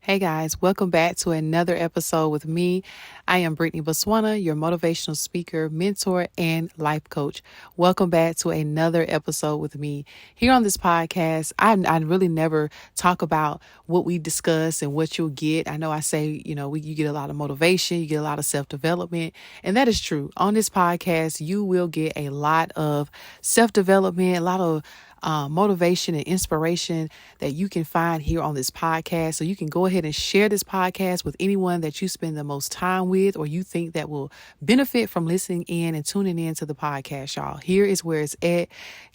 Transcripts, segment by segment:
Hey guys, welcome back to another episode with me. I am Brittney Boswana, your motivational speaker, mentor, and life coach. Welcome back to another episode with me. Here on this podcast, I really never talk about what we discuss and what you'll get. I know I say, you get a lot of motivation, you get a lot of self-development, and that is true. On this podcast, you will get a lot of self-development, a lot of motivation and inspiration that you can find here on this podcast. So you can go ahead and share this podcast with anyone that you spend the most time with or you think that will benefit from listening in and tuning in to the podcast, y'all. Here is where it's at.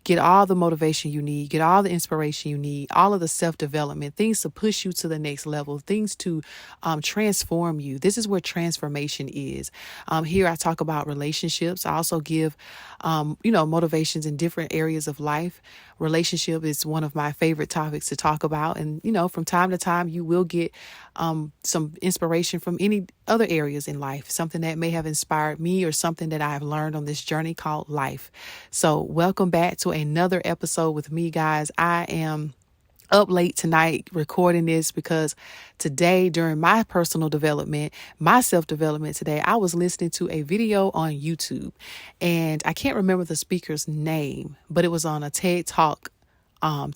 Get all the motivation you need, get all the inspiration you need, all of the self-development, things to push you to the next level, things to transform you. This is where transformation is. Here I talk about relationships. I also give, motivations in different areas of life. Relationship is one of my favorite topics to talk about. And, from time to time, you will get some inspiration from any other areas in life, something that may have inspired me or something that I've learned on this journey called life. So welcome back to another episode with me, guys. I am up late tonight recording this because today, during my personal development, my self-development today, I was listening to a video on YouTube, and I can't remember the speaker's name, but it was on a TED Talk, it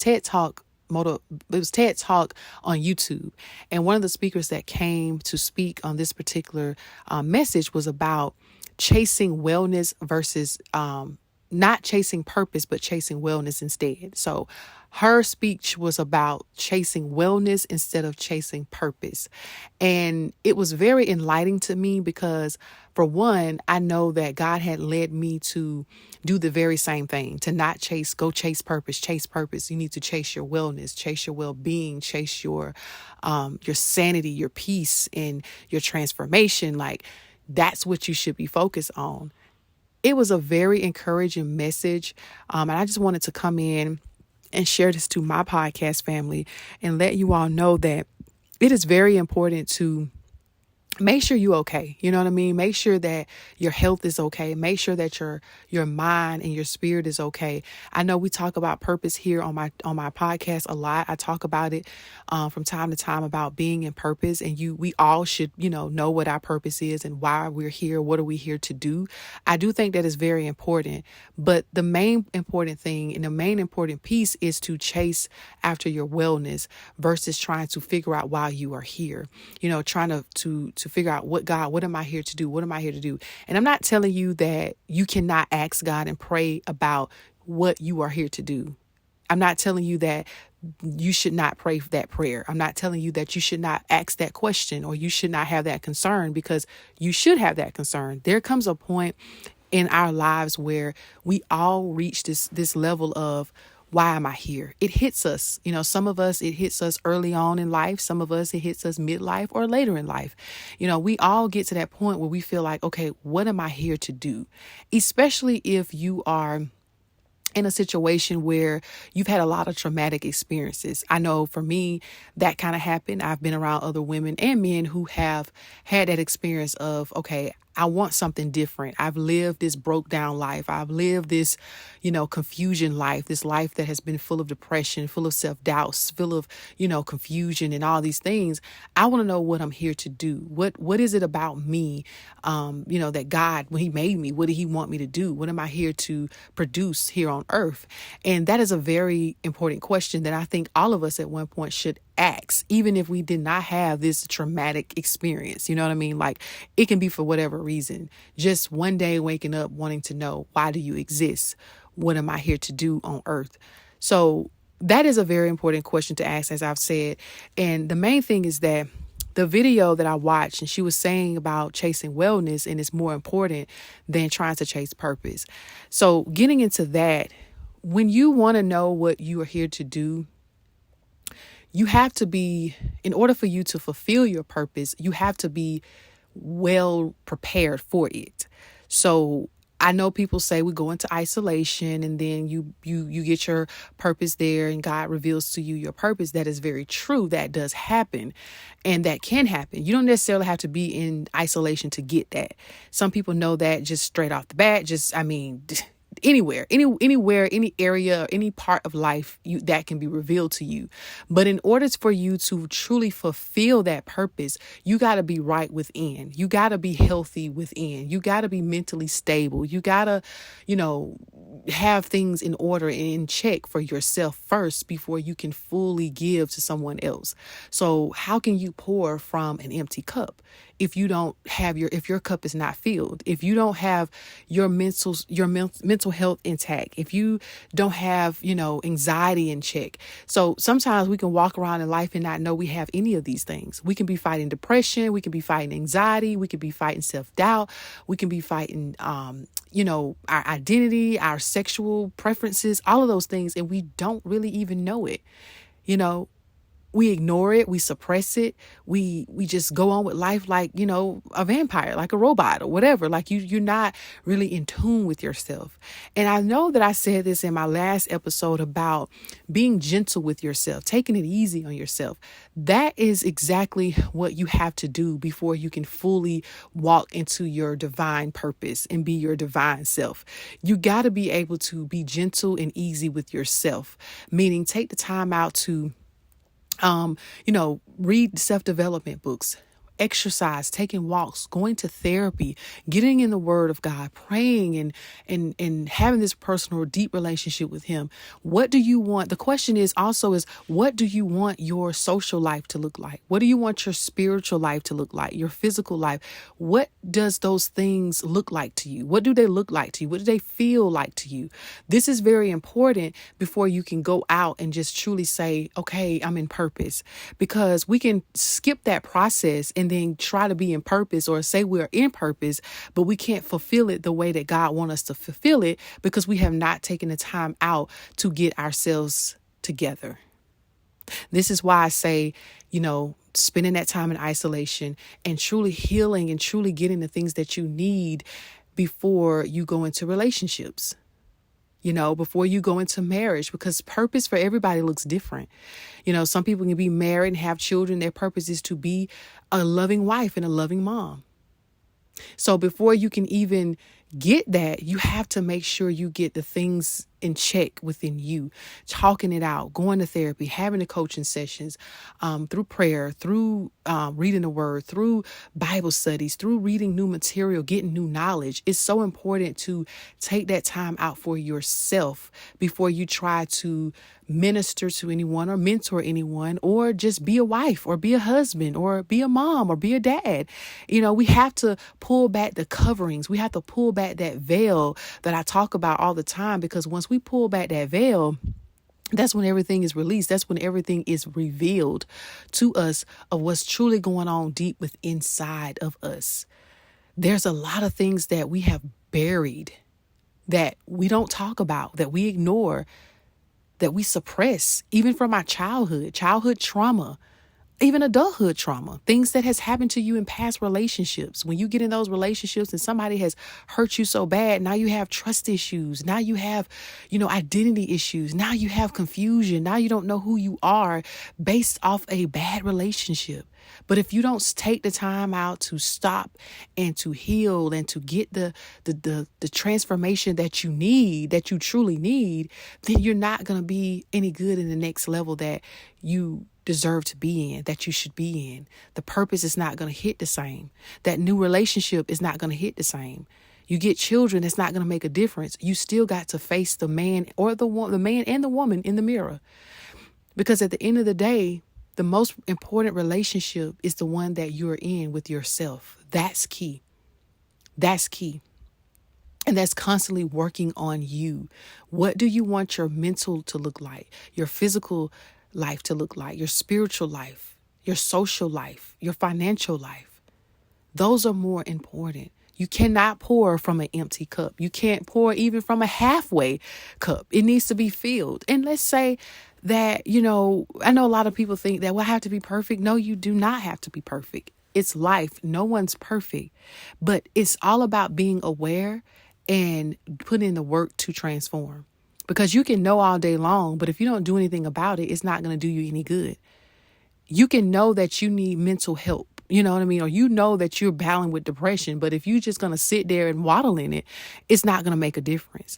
was TED Talk on YouTube. And one of the speakers that came to speak on this particular message was about chasing wellness versus not chasing purpose, but chasing wellness instead. So her speech was about chasing wellness instead of chasing purpose. And it was very enlightening to me because, for one, I know that God had led me to do the very same thing, to not go chase purpose, chase purpose. You need to chase your wellness, chase your well-being, chase your sanity, your peace, and your transformation. Like, that's what you should be focused on. It was a very encouraging message. And I just wanted to come in and share this to my podcast family and let you all know that it is very important to make sure you're okay. You know what I mean? Make sure that your health is okay. Make sure that your mind and your spirit is okay. I know we talk about purpose here on my podcast a lot. I talk about it from time to time about being in purpose, and we all should, know what our purpose is and why we're here. What are we here to do? I do think that is very important, but the main important thing and the main important piece is to chase after your wellness versus trying to figure out why you are here. Trying to figure out what am I here to do? What am I here to do? And I'm not telling you that you cannot ask God and pray about what you are here to do. I'm not telling you that you should not pray that prayer. I'm not telling you that you should not ask that question or you should not have that concern, because you should have that concern. There comes a point in our lives where we all reach this level of, why am I here? It hits us. Some of us, it hits us early on in life. Some of us, it hits us midlife or later in life. We all get to that point where we feel like, okay, what am I here to do? Especially if you are in a situation where you've had a lot of traumatic experiences. I know for me, that kind of happened. I've been around other women and men who have had that experience of, okay, I want something different. I've lived this broke down life. I've lived this, confusion life, this life that has been full of depression, full of self-doubt, full of, confusion and all these things. I want to know what I'm here to do. What is it about me? That God, when he made me, what did he want me to do? What am I here to produce here on earth? And that is a very important question that I think all of us at one point should ask, even if we did not have this traumatic experience. You know what I mean? Like, it can be for whatever reason. Just one day waking up wanting to know, why do you exist? What am I here to do on earth? So that is a very important question to ask, as I've said. And the main thing is that the video that I watched, and she was saying about chasing wellness, and it's more important than trying to chase purpose. So getting into that, when you want to know what you are here to do, you have to be, in order for you to fulfill your purpose, you have to be well prepared for it. So I know people say we go into isolation and then you get your purpose there and God reveals to you your purpose. That is very true. That does happen, and that can happen. You don't necessarily have to be in isolation to get that. Some people know that just straight off the bat. anywhere, anywhere, any area, any part of life that can be revealed to you. But in order for you to truly fulfill that purpose, you got to be right within. You got to be healthy within. You got to be mentally stable. You got to, have things in order and in check for yourself first before you can fully give to someone else. So how can you pour from an empty cup if you don't have if your cup is not filled, if you don't have your mental health intact, if you don't have, anxiety in check? So sometimes we can walk around in life and not know we have any of these things. We can be fighting depression. We can be fighting anxiety. We can be fighting self-doubt. We can be fighting, our identity, our sexual preferences, all of those things. And we don't really even know it. We ignore it. We suppress it. We just go on with life like, a vampire, like a robot or whatever. Like you're not really in tune with yourself. And I know that I said this in my last episode about being gentle with yourself, taking it easy on yourself. That is exactly what you have to do before you can fully walk into your divine purpose and be your divine self. You got to be able to be gentle and easy with yourself, meaning take the time out to read self-development books, exercise, taking walks, going to therapy, getting in the Word of God, praying and having this personal, deep relationship with Him. What do you want? The question is what do you want your social life to look like? What do you want your spiritual life to look like? Your physical life? What does those things look like to you? What do they look like to you? What do they feel like to you? This is very important before you can go out and just truly say, okay, I'm in purpose, because we can skip that process and then try to be in purpose or say we're in purpose, but we can't fulfill it the way that God wants us to fulfill it because we have not taken the time out to get ourselves together. This is why I say, spending that time in isolation and truly healing and truly getting the things that you need before you go into relationships. Before you go into marriage, because purpose for everybody looks different. Some people can be married and have children. Their purpose is to be a loving wife and a loving mom. So before you can even get that, you have to make sure you get the things in check within you, talking it out, going to therapy, having the coaching sessions, through prayer, through reading the Word, through Bible studies, through reading new material, getting new knowledge. It's so important to take that time out for yourself before you try to minister to anyone or mentor anyone or just be a wife or be a husband or be a mom or be a dad. We have to pull back the coverings. We have to pull back that veil that I talk about all the time, because once we pull back that veil, that's when everything is released. That's when everything is revealed to us of what's truly going on deep within inside of us. There's a lot of things that we have buried that we don't talk about, that we ignore, that we suppress, even from our childhood trauma, even adulthood trauma, things that has happened to you in past relationships. When you get in those relationships and somebody has hurt you so bad, now you have trust issues. Now you have, identity issues. Now you have confusion. Now you don't know who you are based off a bad relationship. But if you don't take the time out to stop and to heal and to get the transformation that you need, that you truly need, then you're not going to be any good in the next level that you deserve to be in, that you should be in. The purpose is not going to hit the same. That new relationship is not going to hit the same. You get children, it's not going to make a difference. You still got to face the man or the man and the woman in the mirror. Because at the end of the day, the most important relationship is the one that you're in with yourself. That's key. That's key. And that's constantly working on you. What do you want your mental to look like? Your physical life to look like? Your spiritual life? Your social life? Your financial life? Those are more important. You cannot pour from an empty cup. You can't pour even from a halfway cup. It needs to be filled. And let's say that, I know a lot of people think that, well, I have to be perfect. No, you do not have to be perfect. It's life. No one's perfect. But it's all about being aware and putting in the work to transform. Because you can know all day long, but if you don't do anything about it, it's not going to do you any good. You can know that you need mental help. You know what I mean? Or that you're battling with depression. But if you're just going to sit there and waddle in it, it's not going to make a difference.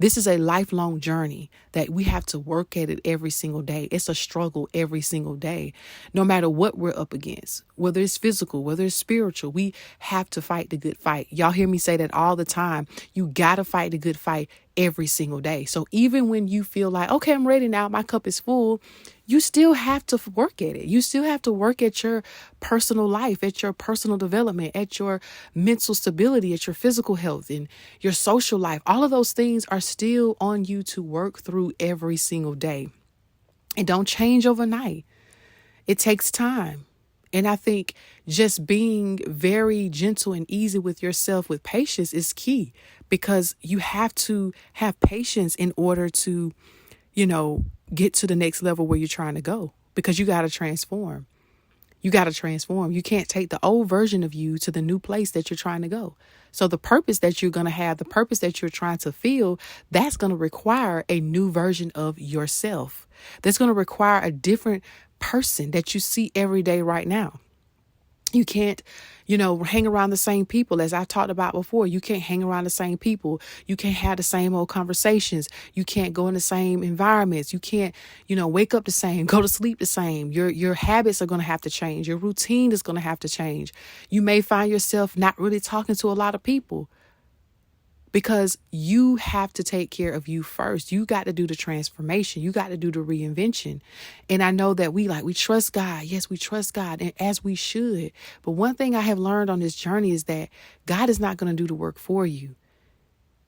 This is a lifelong journey that we have to work at it every single day. It's a struggle every single day, no matter what we're up against, whether it's physical, whether it's spiritual. We have to fight the good fight. Y'all hear me say that all the time. You got to fight the good fight every single day. So even when you feel like, okay, I'm ready now, my cup is full, you still have to work at it. You still have to work at your personal life, at your personal development, at your mental stability, at your physical health and your social life. All of those things are still on you to work through every single day. It don't change overnight. It takes time. And I think just being very gentle and easy with yourself with patience is key, because you have to have patience in order to, get to the next level where you're trying to go, because you got to transform. You got to transform. You can't take the old version of you to the new place that you're trying to go. So the purpose that you're going to have, the purpose that you're trying to feel, that's going to require a new version of yourself. That's going to require a different person that you see every day right now. You can't, hang around the same people. As I talked about before, you can't hang around the same people. You can't have the same old conversations. You can't go in the same environments. You can't, wake up the same, go to sleep the same. Your habits are going to have to change. Your routine is going to have to change. You may find yourself not really talking to a lot of people, because you have to take care of you first. You got to do the transformation. You got to do the reinvention. And I know that we trust God. Yes, we trust God, and as we should. But one thing I have learned on this journey is that God is not going to do the work for you.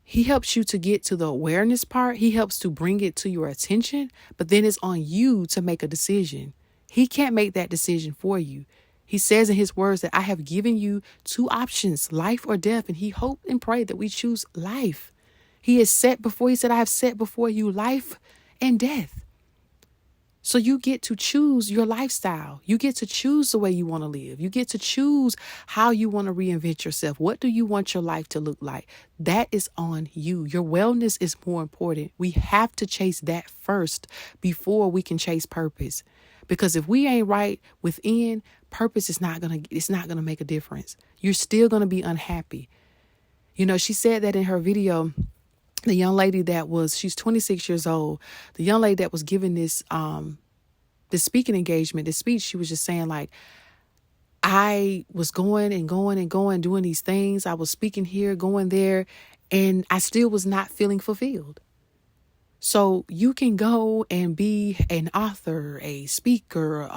He helps you to get to the awareness part. He helps to bring it to your attention, but then it's on you to make a decision. He can't make that decision for you. He says in his words that I have given you two options, life or death. And he hoped and prayed that we choose life. He said, I have set before you life and death. So you get to choose your lifestyle. You get to choose the way you want to live. You get to choose how you want to reinvent yourself. What do you want your life to look like? That is on you. Your wellness is more important. We have to chase that first before we can chase purpose. Because if we ain't right within, purpose is not going to make a difference. You're still going to be unhappy. She said that in her video, the young lady she's 26 years old. The young lady that was giving this speaking engagement, this speech, she was just saying like, I was going and going and going, doing these things. I was speaking here, going there, and I still was not feeling fulfilled. So you can go and be an author, a speaker,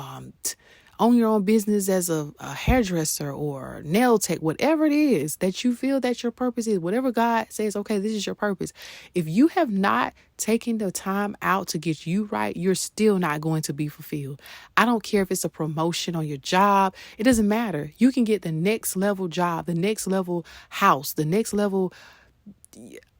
own your own business as a hairdresser or nail tech, whatever it is that you feel that your purpose is, whatever God says, okay, this is your purpose. If you have not taken the time out to get you right, you're still not going to be fulfilled. I don't care if it's a promotion on your job. It doesn't matter. You can get the next level job, the next level house, the next level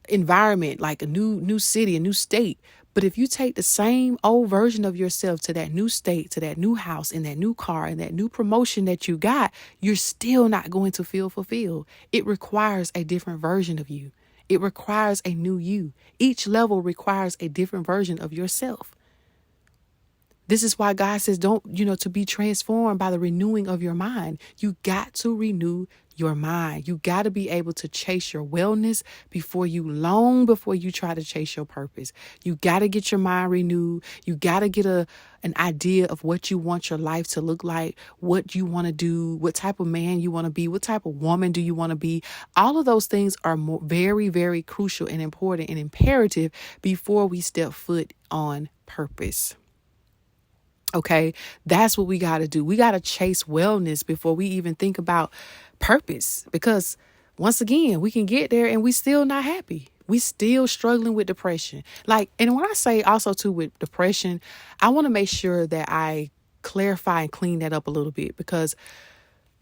environment, like a new city, a new state. But if you take the same old version of yourself to that new state, to that new house, in that new car, and that new promotion that you got, you're still not going to feel fulfilled. It requires a different version of you. It requires a new you. Each level requires a different version of yourself. This is why God says, to be transformed by the renewing of your mind. You got to renew your mind. You got to be able to chase your wellness long before you try to chase your purpose. You got to get your mind renewed. You got to get an idea of what you want your life to look like, what you want to do, what type of man you want to be, what type of woman do you want to be. All of those things are very, very crucial and important and imperative before we step foot on purpose. Okay, that's what we got to do. We got to chase wellness before we even think about purpose, because once again, we can get there and we still not happy. We still struggling with depression. And when I say also too with depression, I want to make sure that I clarify and clean that up a little bit, because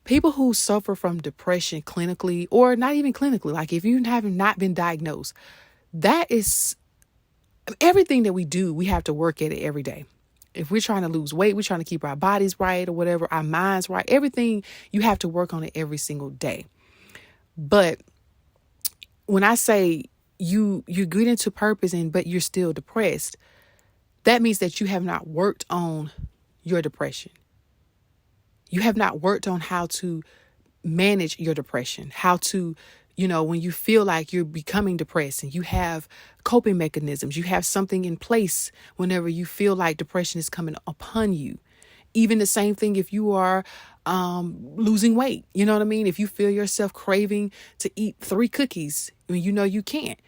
people who suffer from depression clinically, or not even clinically, like if you have not been diagnosed, that is everything that we do. We have to work at it every day. If we're trying to lose weight, we're trying to keep our bodies right or whatever, our minds right, everything, you have to work on it every single day. But when I say you get into purpose but you're still depressed, that means that you have not worked on your depression. You have not worked on how to manage your depression, how to when you feel like you're becoming depressed and you have coping mechanisms, you have something in place whenever you feel like depression is coming upon you. Even the same thing if you are losing weight. You know what I mean? If you feel yourself craving to eat 3 cookies when you know you can't.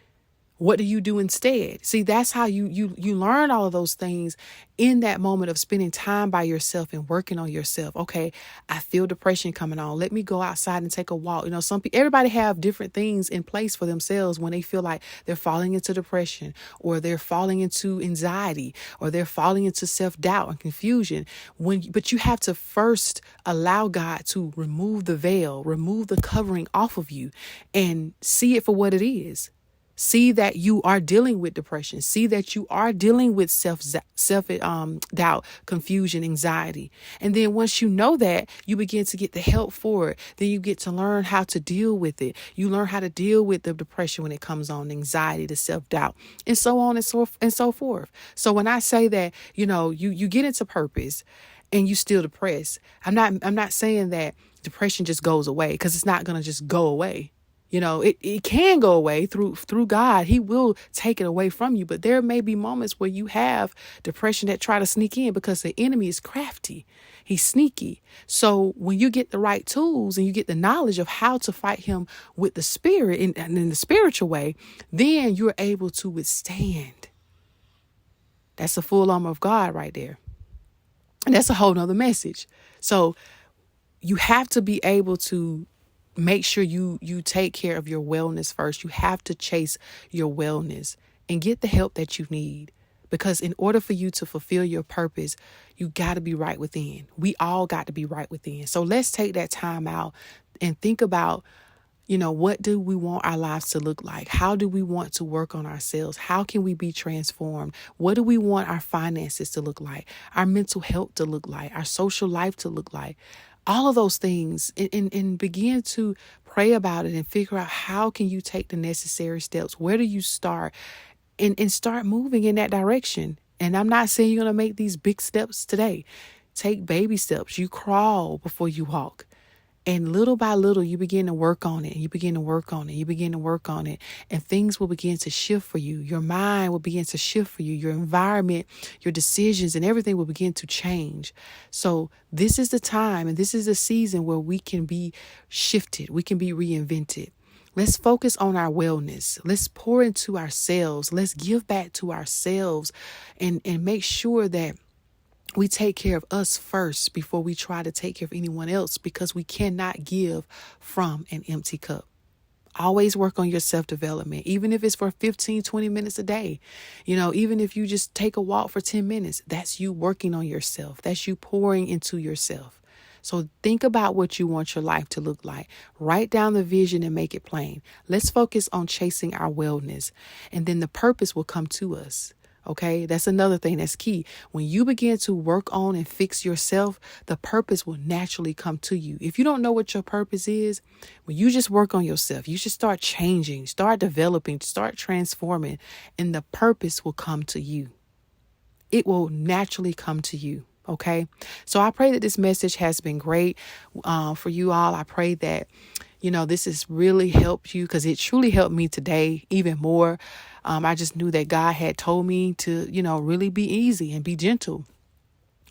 What do you do instead? See, that's how you learn all of those things in that moment of spending time by yourself and working on yourself. Okay, I feel depression coming on. Let me go outside and take a walk. Everybody have different things in place for themselves when they feel like they're falling into depression, or they're falling into anxiety, or they're falling into self-doubt and confusion. But you have to first allow God to remove the veil, remove the covering off of you, and see it for what it is. See that you are dealing with depression. See that you are dealing with self doubt, confusion, anxiety. And then once you know that, you begin to get the help for it. Then you get to learn how to deal with it. You learn how to deal with the depression when it comes on, anxiety, the self doubt, and so on and so forth. So when I say that, you get into purpose and you still depressed, I'm not saying that depression just goes away, because it's not going to just go away. It can go away through God. He will take it away from you. But there may be moments where you have depression that try to sneak in, because the enemy is crafty. He's sneaky. So when you get the right tools and you get the knowledge of how to fight him with the spirit and in the spiritual way, then you're able to withstand. That's the full armor of God right there. And that's a whole nother message. So you have to be able to make sure you take care of your wellness first. You have to chase your wellness and get the help that you need. Because in order for you to fulfill your purpose, you got to be right within. We all got to be right within. So let's take that time out and think about, what do we want our lives to look like? How do we want to work on ourselves? How can we be transformed? What do we want our finances to look like? Our mental health to look like? Our social life to look like? All of those things, and begin to pray about it and figure out how can you take the necessary steps. Where do you start? And start moving in that direction. And I'm not saying you're going to make these big steps today. Take baby steps. You crawl before you walk. And little by little, you begin to work on it. You begin to work on it. You begin to work on it. And things will begin to shift for you. Your mind will begin to shift for you. Your environment, your decisions, and everything will begin to change. So this is the time, and this is the season where we can be shifted. We can be reinvented. Let's focus on our wellness. Let's pour into ourselves. Let's give back to ourselves and make sure that we take care of us first before we try to take care of anyone else, because we cannot give from an empty cup. Always work on your self-development, even if it's for 15, 20 minutes a day. Even if you just take a walk for 10 minutes, that's you working on yourself. That's you pouring into yourself. So think about what you want your life to look like. Write down the vision and make it plain. Let's focus on chasing our wellness, and then the purpose will come to us. Okay, that's another thing that's key. When you begin to work on and fix yourself, the purpose will naturally come to you. If you don't know what your purpose is, when you just work on yourself, you should start changing, start developing, start transforming, and the purpose will come to you. It will naturally come to you. Okay, so I pray that this message has been great for you all. I pray that this has really helped you, because it truly helped me today even more. I just knew that God had told me to, really be easy and be gentle.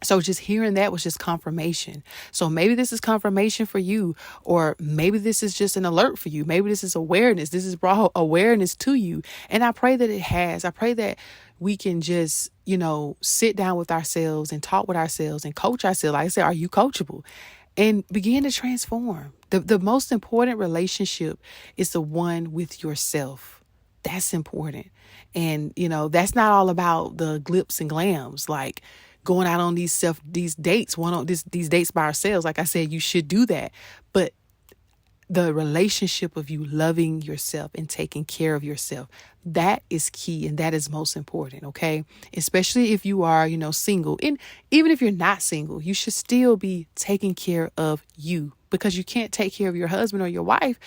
So just hearing that was just confirmation. So maybe this is confirmation for you, or maybe this is just an alert for you. Maybe this is awareness. This has brought awareness to you. And I pray that it has. I pray that we can just, sit down with ourselves and talk with ourselves and coach ourselves. Like I said, are you coachable? And begin to transform. The most important relationship is the one with yourself. That's important. And, that's not all about the glitz and glams, like going out on these dates, these dates by ourselves. Like I said, you should do that. But the relationship of you loving yourself and taking care of yourself, that is key. And that is most important. Okay. Especially if you are, single. And even if you're not single, you should still be taking care of you, because you can't take care of your husband or your wife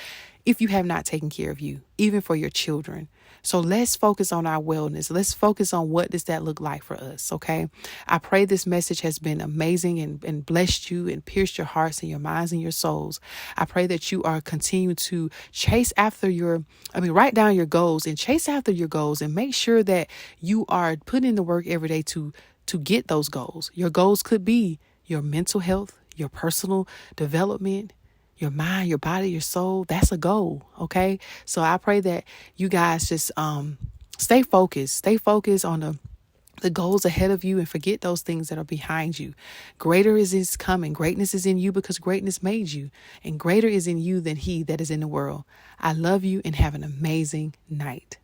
if you have not taken care of you, even for your children. So let's focus on our wellness. Let's focus on what does that look like for us, okay? I pray this message has been amazing and blessed you and pierced your hearts and your minds and your souls. I pray that you are continuing to write down your goals and chase after your goals and make sure that you are putting in the work every day to get those goals. Your goals could be your mental health, your personal development, your mind, your body, your soul. That's a goal. Okay. So I pray that you guys just stay focused. Stay focused on the goals ahead of you and forget those things that are behind you. Greater is coming. Greatness is in you because greatness made you. And greater is in you than he that is in the world. I love you and have an amazing night.